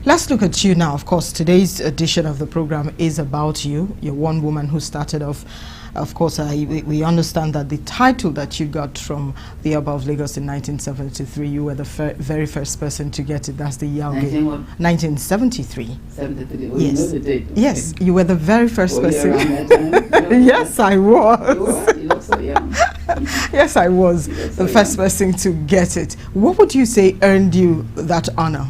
Let's look at you now. Of course, today's edition of the program is about you. You're one woman who started off. Of course, we understand that the title that you got from the Oba of Lagos in 1973, you were the very first person to get it. That's the Yauge. 1973. 73. Oh, yes. You know the date. Okay. Yes, you were the very first person. Around that time? Yes, I was. You were? You look so young. Yes, I was the first person to get it. What would you say earned you that honor?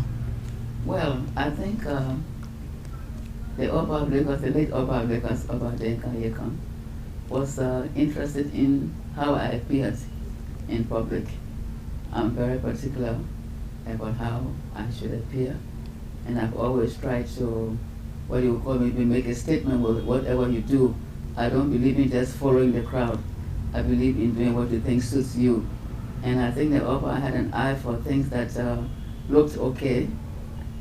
Well, I think the Oba of Lagos, the late Oba of Lagos, Oba Denka Yekon, was interested in how I appeared in public. I'm very particular about how I should appear, and I've always tried to, what you would call maybe make a statement with whatever you do. I don't believe in just following the crowd. I believe in doing what you think suits you. And I think the Oba had an eye for things that looked okay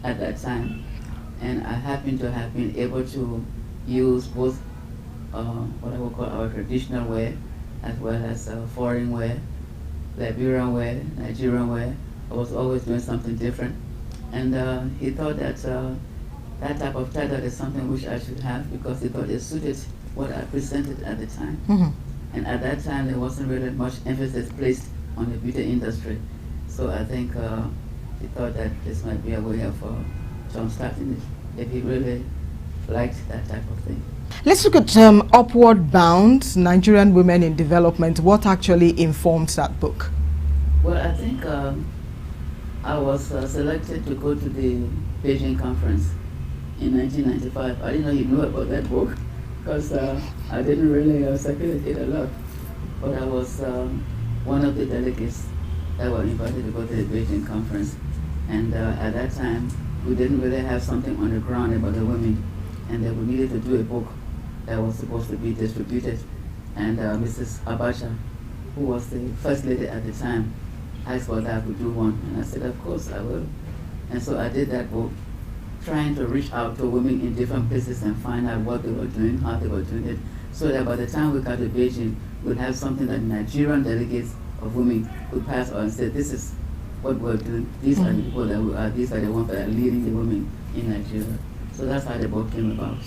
at that time. And I happen to have been able to use both what I would call our traditional wear, as well as foreign wear, Liberian wear, Nigerian wear. I was always doing something different. And he thought that that type of title is something which I should have, because he thought it suited what I presented at the time. Mm-hmm. And at that time, there wasn't really much emphasis placed on the beauty industry. So I think he thought that this might be a way of jumpstarting it, if he really liked that type of thing. Let's look at Upward Bound, Nigerian Women in Development. What actually informed that book? Well, I think I was selected to go to the Beijing conference in 1995. I didn't know you knew about that book, because I didn't really circulate it a lot. But I was one of the delegates that were invited to go to the Beijing conference. And at that time, we didn't really have something on the ground about the women, and we needed to do a book that was supposed to be distributed. And Mrs. Abacha, who was the first lady at the time, asked whether I could do one. And I said, of course I will. And so I did that book, trying to reach out to women in different places and find out what they were doing, how they were doing it, so that by the time we got to Beijing, we'd have something that Nigerian delegates of women would pass on and say, this is what we're doing, these are the people that we are, these are the ones that are leading the women in Nigeria. So that's how the book came about.